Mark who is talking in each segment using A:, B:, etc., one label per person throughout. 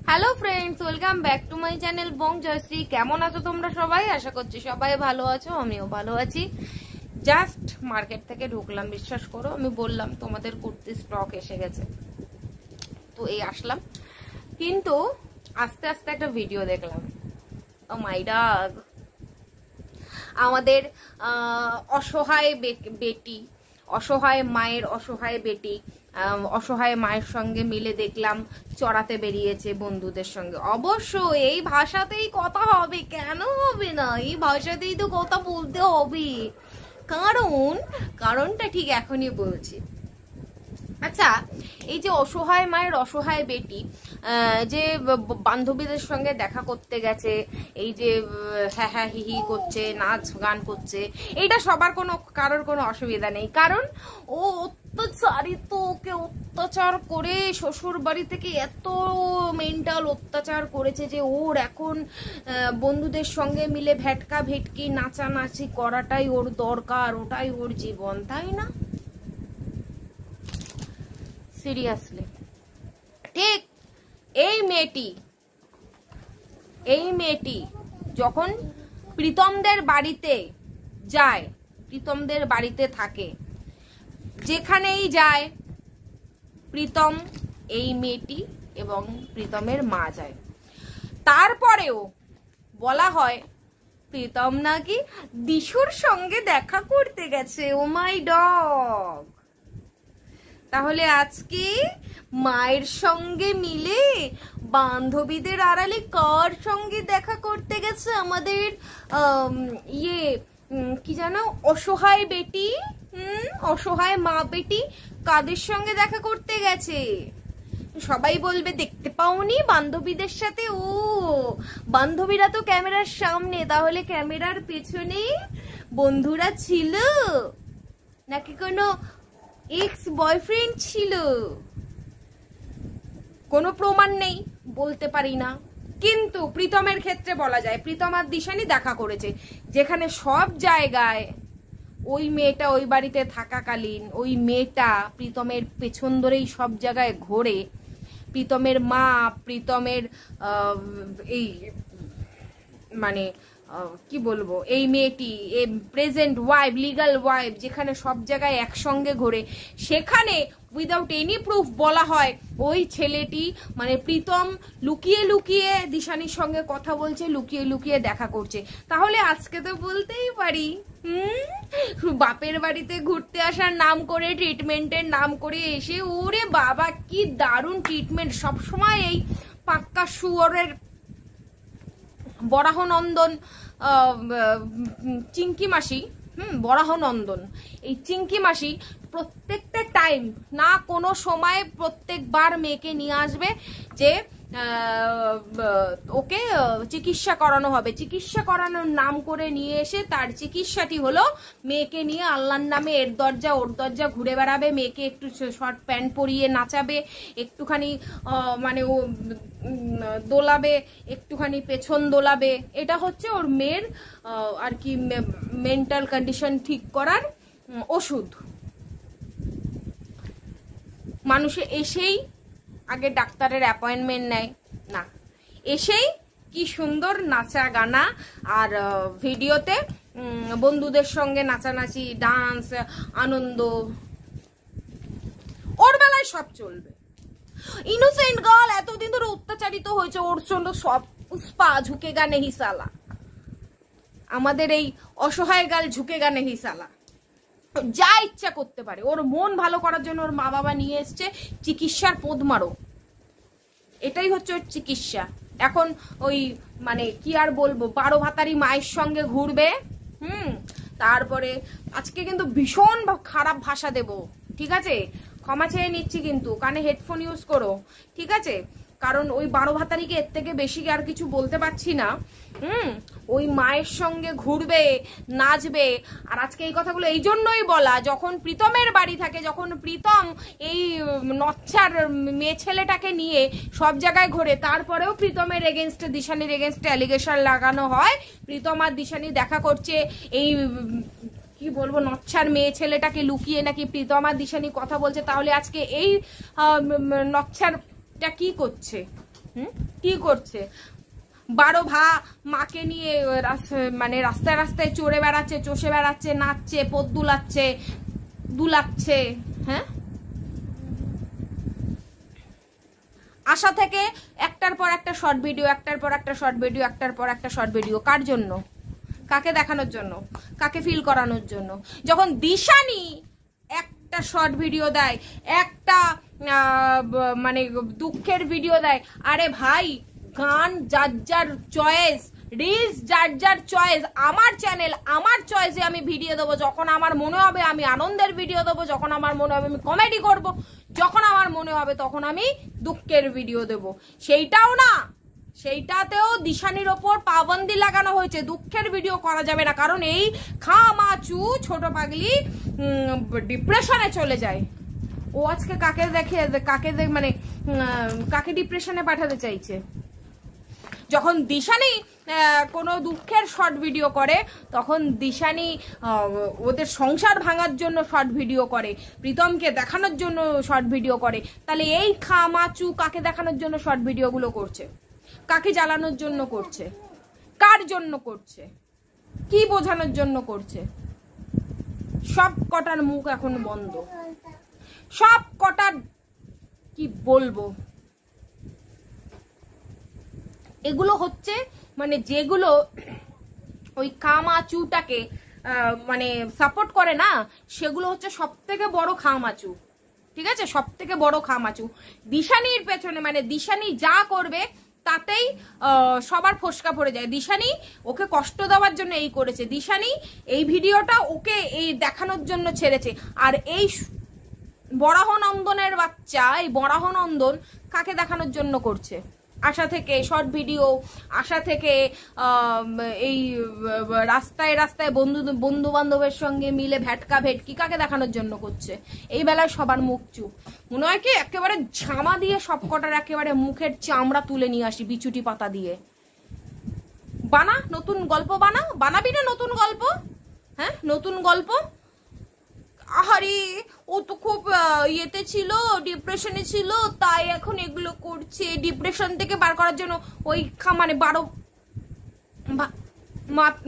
A: Hello friends, welcome back to my channel Bong Joyshree. কেমন আছো তোমরা সবাই? আশা করছি সবাই ভালো আছো, আমিও ভালো আছি। জাস্ট মার্কেট থেকে ঢুকলাম, বিশ্বাস করো আমি বললাম তোমাদের কুর্তি স্টক এসে গেছে, তো এই আসলাম। কিন্তু আস্তে আস্তে একটা ভিডিও দেখলাম, ও মাই গড, আমাদের অসহায় বেটি, অসহায় মায়ের অসহায় বেটি অসহায় মায়ের সঙ্গে মিলে দেখলাম চড়াতে বেরিয়েছে বন্ধুদের সঙ্গে। অবশ্য এই ভাষাতেই কথা হবে, কেন হবে না? এই ভাষাতেই তো কথা বলতে হবে, কারণটা ঠিক এখনই বলছি। আচ্ছা, এই যে অসহায় মায়ের অসহায় বেটি যে বান্ধবীদের সঙ্গে দেখা করতে গেছে, এই যে হ্যাঁ হ্যাঁ হি হি করছে, নাচ গান করছে, এইটা সবার কারোর কোনো অসুবিধা নেই। কারণ ও অত্যাচারিত, ওকে অত্যাচার করে শ্বশুর বাড়ি থেকে এত মেন্টাল অত্যাচার করেছে যে ওর এখন বন্ধুদের সঙ্গে মিলে ভেটকা ভেটকি নাচানাচি করাটাই ওর দরকার, ওটাই ওর জীবন, তাই না? সিরিয়াসলি ঠিক এই মেয়েটি যখন প্রীতমদের বাড়িতে যায়, প্রীতমদের বাড়িতে থাকে, যেখানেই যায় প্রীতম, এই মেয়েটি এবং প্রীতমের মা যায়। তারপরেও বলা হয় প্রীতম নাকি দিশুর সঙ্গে দেখা করতে গেছে। ও মাই ডগ! তাহলে আজকে মায়ের সঙ্গে মিলে বান্ধবীদের আড়ালে কার সঙ্গে দেখা করতে গেছে আমাদের কি জানো, অসহায় বেটি, অসহায় মা বেটি কাদের সঙ্গে দেখা করতে গেছে? সবাই বলবে দেখতে পাওনি বান্ধবীদের সাথে। ও বান্ধবীরা তো ক্যামেরার সামনে, তাহলে ক্যামেরার পেছনে বন্ধুরা ছিল নাকি কোনো এক্স বয়ফ্রেন্ড ছিল? কোনো প্রমাণ নেই, বলতে পারি না। কিন্তু প্রীতমের ক্ষেত্রে বলা যায় প্রীতম আর দিশানি দেখা করেছে, যেখানে সব জায়গায় ওই মেয়েটা ওই বাড়িতে থাকাকালীন ওই মেয়েটা প্রীতমের পেছন ধরেই সব জায়গায় ঘোরে। প্রীতমের মা, প্রীতমের এই মানে কি বলবো, এই মেয়েটি প্রেজেন্ট ওয়াইফ, লিগাল ওয়াইফ, যেখানে সব জায়গায় একসঙ্গে ঘোরে, সেখানে উইদাউট এনি প্রুফ বলা হয় ওই ছেলেটি মানে প্রীতম লুকিয়ে লুকিয়ে দিশানির সঙ্গে কথা বলছে, লুকিয়ে লুকিয়ে দেখা করছে। তাহলে আজকে তো বলতেই পারি বাপের বাড়িতে ঘুরতে আসার নাম করে, ট্রিটমেন্টের নাম করে এসে, ওরে বাবা কি দারুণ ট্রিটমেন্ট! সবসময় এই পাক্কা শুয়োরের বরাহনন্দন চিঙ্কি মাসি, বরাহনন্দন, এই চিঙ্কি মাসি প্রত্যেকটা টাইম না কোনো সময় প্রত্যেকবার মেয়েকে নিয়ে আসবে যে ওকে চিকিৎসা করানো হবে। চিকিৎসা করানোর নাম করে নিয়ে এসে তার চিকিৎসাটি হলো মেয়েকে নিয়ে আল্লাহর নামে এর দরজা ওর দরজা ঘুরে বেড়াবে, মেয়েকে একটু শর্ট প্যান্ট পরিয়ে নাচাবে, একটুখানি মানে ও দোলাবে, একটুখানি পেছন দোলাবে। এটা হচ্ছে ওর মেয়ের আর কি মেন্টাল কন্ডিশন ঠিক করার ওষুধ। মানুষে এসেই আগে ডাক্তারের অ্যাপয়েন্টমেন্ট নেয় না, এসেই কি সুন্দর নাচা গানা আর ভিডিওতে বন্ধুদের সঙ্গে নাচানাচি, ডান্স, আনন্দ, ওর বেলায় সব চলবে। ইনোসেন্ট গার্ল এতদিন ধরে অত্যাচারিত হয়েছে, ওর জন্য সব পুষ্পা ঝুঁকেগা নেহি সালা। আমাদের এই অসহায় গাল ঝুঁকেগা নেহি সালা, যা ইচ্ছা করতে পারে। ওর মন ভালো করার জন্য ওর মা বাবা নিয়ে এসছে চিকিৎসার পদ মারো, এটাই হচ্ছে ওর চিকিৎসা। এখন ওই মানে কি আর বলবো, 12 ভাতারি মায়ের সঙ্গে ঘুরবে। তারপরে আজকে কিন্তু ভীষণ খারাপ ভাষা দেব, ঠিক আছে? ক্ষমা চেয়ে নিচ্ছি, কিন্তু কানে হেডফোন ইউজ করো, ঠিক আছে? কারণ ওই 12 ভাতারিকে এর থেকে বেশি আর কিছু বলতে পারছি না। ওই মায়ের সঙ্গে ঘুরবে, নাচবে। আর আজকে এই কথাগুলো এই জন্যই বলা, যখন প্রীতমের বাড়ি থাকে, যখন প্রীতম এই নচ্ছার মেয়ে ছেলেটাকে নিয়ে সব জায়গায় ঘোরে, তারপরেও প্রীতমের এগেনস্টে, দিশানির এগেনস্টে অ্যালিগেশন লাগানো হয় প্রীতম আর দিশানি দেখা করছে, এই কি বলবো নচ্ছার মেয়ে ছেলেটাকে লুকিয়ে নাকি প্রীতম আর দিশানি কথা বলছে। তাহলে আজকে এই নচ্ছারটা কি করছে? কি করছে? 12 মাকে নিয়ে মানে রাস্তায় রাস্তায় চড়ে বেড়াচ্ছে, চষে বেড়াচ্ছে, নাচছে, পদ দুলাচ্ছে। হ্যাঁ, আশা থেকে একটার পর একটা শর্ট ভিডিও, একটার পর একটা শর্ট ভিডিও, একটার পর একটা শর্ট ভিডিও। কার জন্য? কাকে দেখানোর জন্য? কাকে ফিল করানোর জন্য? যখন দিশানি একটা শর্ট ভিডিও দেয়, একটা মানে দুঃখের ভিডিও দেয়, আরে ভাই গান যার যার চয়েস, রিলস যার যার চয়েস, আমার চ্যানেল আমার চয়েসে আমি ভিডিও দেবো। যখন আমার মনে হবে আমি আনন্দের ভিডিও দেবো, যখন আমার মনে হবে আমি কমেডি করব, যখন আমার মনে হবে তখন আমি দুঃখের ভিডিও দেব। সেইটাও না, সেইটাতেও দিশানির ওপর পাবন্দি লাগানো হয়েছে, দুঃখের ভিডিও করা যাবে না, কারণ এই খামাচু ছোট পাগলি ডিপ্রেশনে চলে যায়। ও আজকে কাকে দেখে মানে কাকে ডিপ্রেশনে পাঠাতে চাইছে? যখন দিশানি কোনো দুঃখের শর্ট ভিডিও করে, তখন দিশানি ওদের সংসার ভাঙার জন্য শর্ট ভিডিও করে, প্রীতমকে দেখানোর জন্য শর্ট ভিডিও করে। তাহলে এই খামাচু কাকে দেখানোর জন্য শর্ট ভিডিওগুলো করছে? কাকে জ্বালানোর জন্য করছে? কার জন্য করছে? কি বোঝানোর জন্য করছে? সব কটার মুখ এখন বন্ধ, সব কটার কি বলবো। এগুলো হচ্ছে মানে যেগুলো ওই খামাচুটাকে মানে সাপোর্ট করে না, সেগুলো হচ্ছে সব থেকে বড় খামাচু। ঠিক আছে, সব থেকে বড় খামাচু। দিশানির পেছনে মানে দিশানি যা করবে তাতেই সবার ফসকা পড়ে যায়। দিশানি ওকে কষ্ট দেওয়ার জন্য এই করেছে, দিশানি এই ভিডিওটা ওকে এই দেখানোর জন্য ছেড়েছে। আর এই বরাহনন্দনের বাচ্চা, এই বরাহনন্দন কাকে দেখানোর জন্য করছে? আশা থেকে শর্ট ভিডিও, আশা থেকে এই রাস্তায় রাস্তায় বন্ধু বান্ধবের সঙ্গে মিলে ভেটকা ভেটকি, কাকে দেখানোর জন্য করছে? এই বেলায় সবার মুখ চুপ। মনে হয় কি একেবারে ঝামা দিয়ে সব কটার একেবারে মুখের চামড়া তুলে নিয়ে আসি বিচুটি পাতা দিয়ে। বানা নতুন গল্প, বানাবি না নতুন গল্প? হ্যাঁ, নতুন গল্প। আহারে ও তো খুব ইয়েতে ছিল, ডিপ্রেশনে ছিল, তাই এখন এগুলো করছে। ডিপ্রেশন থেকে বার করার জন্য ওই মানে 12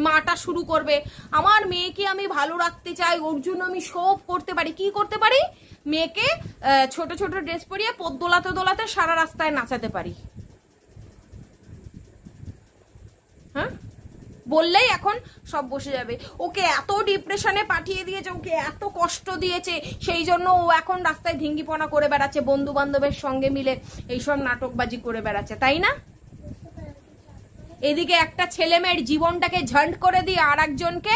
A: মাটা শুরু করবে, আমার মেয়েকে আমি ভালো রাখতে চাই, ওর জন্য আমি সব করতে পারি। কি করতে পারি? মেয়েকে ছোট ছোট ড্রেস পরিয়ে পদ দোলাতে দোলাতে সারা রাস্তায় নাচাতে পারি। হ্যাঁ, বললেই এখন সব বসে যাবে। ওকে এত ডিপ্রেশনে পাঠিয়ে দিয়েছে, ওকে এত কষ্ট দিয়েছে, সেই জন্য ও এখন রাস্তায় ঢিঙ্গিপনা করে বেড়াচ্ছে, বন্ধু বান্ধবের সঙ্গে মিলে এইসব নাটকবাজি করে বেড়াচ্ছে, তাই না? এদিকে একটা ছেলে মেয়ের জীবনটাকে ঝন্ড করে দিয়ে আর একজনকে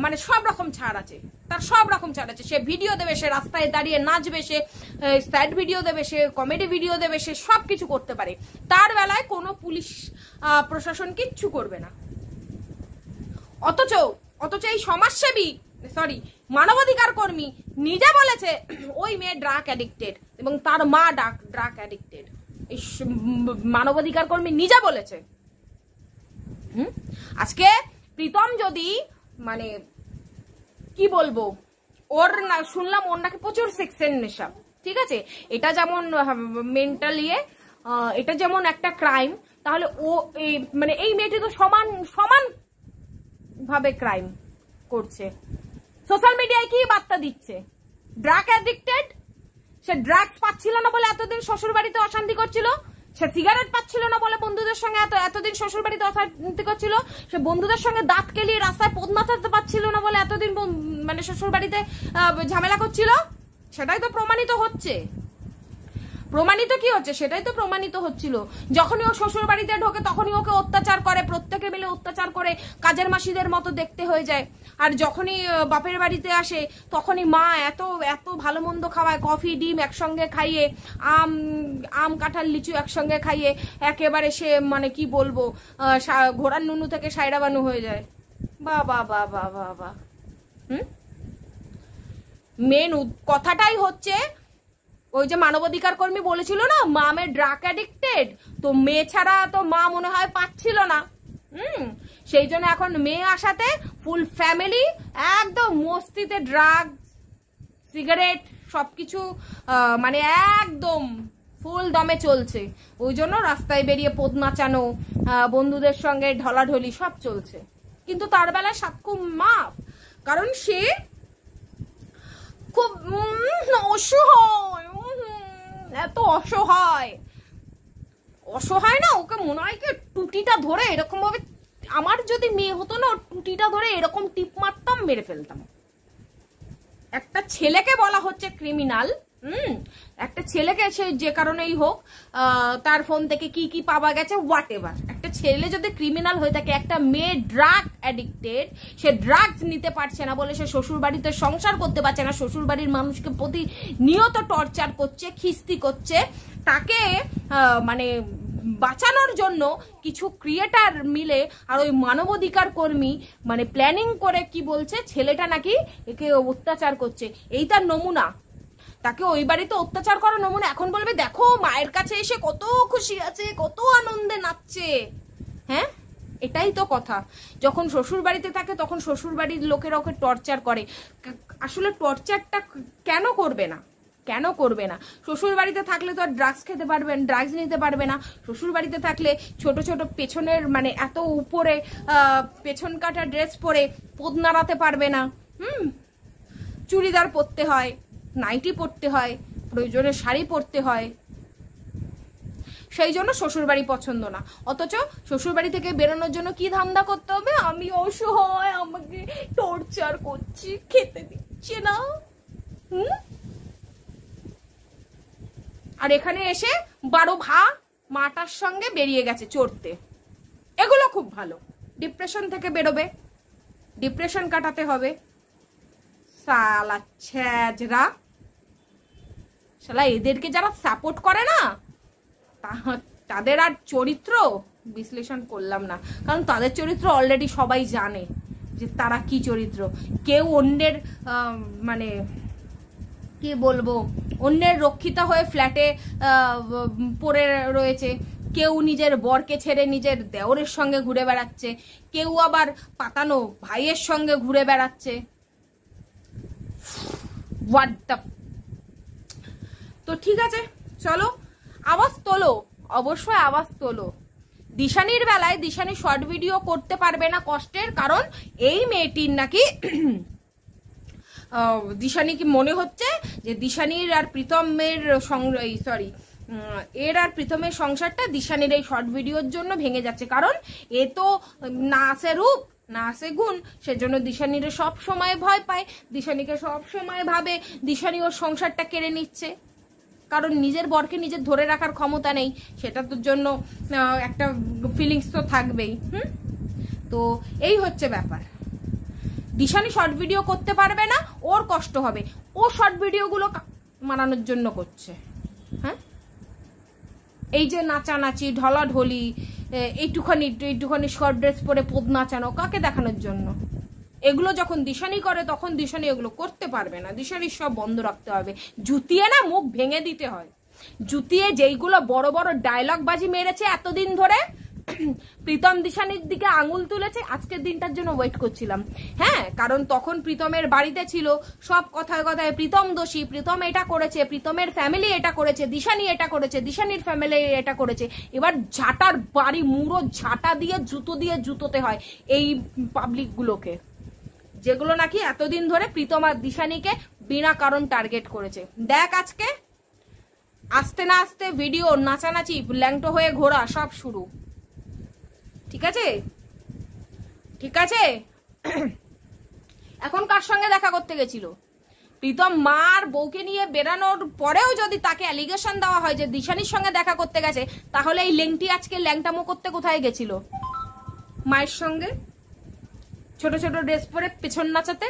A: মানে সব রকম ছাড় আছে, তার সব রকম ছাড় আছে। সে ভিডিও দেবে, সে রাস্তায় দাঁড়িয়ে নাচবে, সে স্যাড ভিডিও দেবে, সে কমেডি ভিডিও দেবে, সে সব কিছু করতে পারে। তার বেলায় কোনো পুলিশ প্রশাসন কিচ্ছু করবে না। অথচ এই সমাজসেবী মানবাধিকার কর্মী নিজে বলেছে ওই মেয়ে ড্রাগ অ্যাডিক্টেড এবং তার মা ড্রাগ অ্যাডিক্টেড। এই মানবাধিকার কর্মী নিজে বলেছে। আজকে প্রীতম যদি মানে কি বলবো, ওর না শুনলাম ওর নাকি প্রচুর সেক্সের নেশা। ঠিক আছে, এটা যেমন মেন্টালি এটা যেমন একটা ক্রাইম, তাহলে ও মানে এই মেয়েটি তো সমান ভাবে ক্রাইম করছে। সোশ্যাল মিডিয়ায় কি বার্তা দিচ্ছে? Drug addicted. সে ড্রাগস পাচ্ছিল না বলে এতদিন শ্বশুর বাড়িতে অশান্তি করছিল, সে সিগারেট পাচ্ছিল না বলে বন্ধুদের সঙ্গে এতদিন শ্বশুর বাড়িতে অশান্তি করছিল, সে বন্ধুদের সঙ্গে দাঁত কেলিয়ে রাস্তায় পদ মাথাতে পারছিল না বলে এতদিন মানে শ্বশুর বাড়িতে ঝামেলা করছিল। সেটাই তো প্রমাণিত হচ্ছে। প্রমাণিত কি হচ্ছে? সেটাই তো প্রমাণিত হচ্ছিল। যখনই ও শ্বশুর বাড়িতে ঢোকে তখনই ওকে অত্যাচার করে, প্রত্যেকে মিলে অত্যাচার করে, কাজের মাসিদের মতো দেখতে হয়ে যায়। আর যখনই বাপের বাড়িতে আসে তখনই মা এত এত ভালো মন্দ খাওয়ায়, কফি ডিম একসঙ্গে খাইয়ে, আম কাঁঠাল লিচু একসঙ্গে খাইয়ে একেবারে সে মানে কি বলবো ঘোড়ার নুনু থেকে সাইরা বানু হয়ে যায়। বাবা বাবা বাবা। মেন কথাটাই হচ্ছে ওই যে মানবাধিকার কর্মী বলেছিল না মা মেয়ে ড্রাগ অ্যাডিক্টেড, তো মেয়ে ছাড়া তো মা মনে হয় পাচ্ছিল না। সেই জন্য এখন মেয়ে আসাতে ফুল ফ্যামিলি একদম মস্তিতে ড্রাগ সিগারেট সবকিছু মানে একদম ফুল দমে চলছে, ওই জন্য রাস্তায় বেরিয়ে পদ নাচানো, বন্ধুদের সঙ্গে ঢলাঢলি সব চলছে। কিন্তু তার বেলায় সাক্ষ্য মাফ, কারণ সে খুব অসহায়, এত অসহায় অসহায় না, ওকে মনে হয় কি টুটিটা ধরে এরকম ভাবে, আমার যদি মেয়ে হতো না টুটিটা ধরে এরকম টিপ মারতাম, মেরে ফেলতাম। একটা ছেলেকে বলা হচ্ছে ক্রিমিনাল, একটা ছেলেকে সে যে কারণেই হোক তার ফোন থেকে কি কি পাওয়া গেছে হোয়াট এভার, একটা ছেলে যদি ক্রিমিনাল হয়ে থাকে, একটা মেয়ে ড্রাগ অ্যাডিক্টেড, সে ড্রাগস নিতে পারছে না বলে সে শ্বশুর বাড়িতে সংসার করতে পারছে না, শ্বশুর বাড়ির মানুষকে প্রতিনিয়ত টর্চার করছে, খিস্তি করছে, তাকে মানে বাঁচানোর জন্য কিছু ক্রিয়েটার মিলে আর ওই মানবাধিকার কর্মী মানে প্ল্যানিং করে কি বলছে, ছেলেটা নাকি একে অত্যাচার করছে, এই তার নমুনা। তাকে ওই বাড়িতে অত্যাচার করার নমুনা। এখন বলবে দেখো মায়ের কাছে এসে কত খুশি আছে, কত আনন্দে নাচছে। হ্যাঁ, এটাই তো কথা। যখন শ্বশুর বাড়িতে থাকে তখন শ্বশুর বাড়ির লোকেরা ওকে টর্চার করে। আসলে টর্চারটা কেন করবে না, কেন করবে না? শ্বশুর বাড়িতে থাকলে তো আর ড্রাগস খেতে পারবেন, ড্রাগস নিতে পারবে না। শ্বশুর বাড়িতে থাকলে ছোট ছোট পেছনের মানে এত উপরে পেছন কাটা ড্রেস পরে পদ নাড়াতে পারবে না। চুড়িদার পরতে হয়, নাইটি পরতে হয়, প্রয়োজনে শাড়ি পরতে হয়, সেই জন্য শ্বশুর বাড়ি পছন্দ না। অথচ শ্বশুর বাড়ি থেকে বেরোনোর জন্য কি ধান্দা করতে হবে, আমি অসহায়, আমাকে টর্চার করছি, খেতে দিচ্ছে না। আর এখানে এসে 12 ভা মাটার সঙ্গে বেরিয়ে গেছে চড়তে। এগুলো খুব ভালো, ডিপ্রেশন থেকে বেরোবে, ডিপ্রেশন কাটাতে হবে। শালা ছ্যাজরা, শালা এদেরকে যারা সাপোর্ট করে না তাদের আর চরিত্র বিশ্লেষণ করলাম না, কারণ তাদের চরিত্র অলরেডি সবাই জানে যে তারা কি চরিত্র। কেউ অন্যের মানে কি বলবো, অন্যের রক্ষিতা হয়ে ফ্ল্যাটে পড়ে রয়েছে, কেউ নিজের বরকে ছেড়ে নিজের দেওরের সঙ্গে ঘুরে বেড়াচ্ছে, কেউ আবার পাতানো ভাইয়ের সঙ্গে ঘুরে বেড়াচ্ছে। What the. তো ঠিক আছে, চলো আওয়াজ তোলো, অবশ্যই আওয়াজ তোলো। দিশানির বেলায় দিশানি শর্ট ভিডিও করতে পারবে না কষ্টের, কারণ এই মেয়েটির নাকি দিশানি কি মনে হচ্ছে যে দিশানির আর প্রীতমের এর আর প্রীতমের সংসারটা দিশানির এই শর্ট ভিডিওর জন্য ভেঙে যাচ্ছে। কারণ এ তো না আছে রূপ না আছে গুণ, সেজন্য দিশানির সব সময় ভয় পায়, দিশানিকে সব সময় ভাবে দিশানি ওর সংসারটা কেড়ে নিচ্ছে, কারণ নিজের বরকে নিজের ধরে রাখার ক্ষমতা নেই, সেটার জন্য একটা ফিলিংস তো থাকবেই। তো এই হচ্ছে ব্যাপার। দিশানি শর্ট ভিডিও করতে পারবে না, ওর কষ্ট হবে, ও শর্ট ভিডিওগুলো মানানোর জন্য করছে। হ্যাঁ, এই যে নাচানাচি ঢলাঢলি, এইটুখানি শর্ট ড্রেস পরে পদ নাচানো, কাকে দেখানোর জন্য? এগুলো যখন দিশানি করে তখন দিশানি এগুলো করতে পারবে না, দিশানির সব বন্ধ রাখতে হবে, জুতিয়ে না মুখ ভেঙে দিতে হয়। জুতিয়ে যেইগুলো বড় বড় ডায়লগ বাজি মেরেছে এতদিন ধরে, প্রীতম দিশানির দিকে আঙুল তুলেছে, আজকের দিনটার জন্য ওয়েট করছিলাম। হ্যাঁ, কারণ তখন প্রীতমের বাড়িতে ছিল, সব কথায় কথায় প্রীতম দোষী, প্রীতম এটা করেছে, প্রীতমের ফ্যামিলি এটা করেছে, দিশানি এটা করেছে, দিশানির ফ্যামিলি এটা করেছে। এবার ঝাঁটার বাড়ি মুড়ো ঝাঁটা দিয়ে জুতোতে হয় এই পাবলিক গুলোকে, যেগুলো নাকি এতদিন ধরে প্রীতম আর দিশানিকে বিনা কারণ টার্গেট করেছে। দেখ আজকে আসতে না আসতে ভিডিও নাচানাচি ল্যাংটো হয়ে ঘোরা সব শুরু। ঠিক আছে, ঠিক আছে। এখন কার সঙ্গে দেখা করতে গেছিল? প্রীতম মার বউকে নিয়ে বেরানোর পরেও যদি তাকে অ্যালিগেশন দেওয়া হয় যে দিশানির সঙ্গে দেখা করতে গেছে, তাহলে এই লেংটি আজকে ল্যাংটামো করতে কোথায় গেছিল? মায়ের সঙ্গে ছোট ছোট ড্রেস পরে পেছন নাচাতে?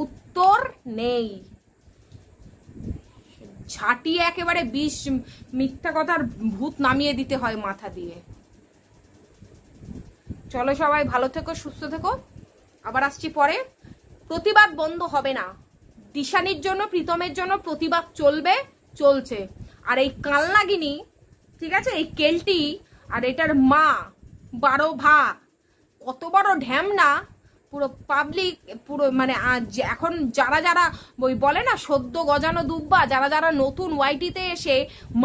A: উত্তর নেই। ঝাঁটিয়ে একেবারে বিষ মিথ্যা কথার ভূত নামিয়ে দিতে হয় মাথা দিয়ে। চলো সবাই ভালো থেকো, সুস্থ থেকো, আবার আসছি পরে। প্রতিবাদ বন্ধ হবে না, দিশানির জন্য প্রীতমের জন্য প্রতিবাদ চলবে, চলছে। আর এই কালনাগিনী, ঠিক আছে, এই কেলটি আর এটার মা 12 ভা কত বড় ঢ্যামনা পুরো পাবলিক পুরো মানে এখন যারা যারা ওই বলে না সদ্য গজানো দুব্বা, যারা যারা নতুন ওয়াইটিতে এসে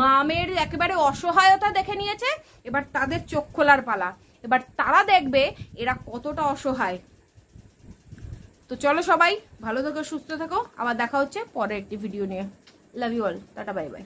A: মামের একেবারে অসহায়তা দেখে নিয়েছে, এবার তাদের চোখ খোলার পালা। এবার তারা দেখবে এরা কতটা অসহায়। তো চলো সবাই ভালো থেকো, সুস্থ থেকো, আবার দেখা হচ্ছে পরের একটি ভিডিও নিয়ে। Love you all, tata bye by.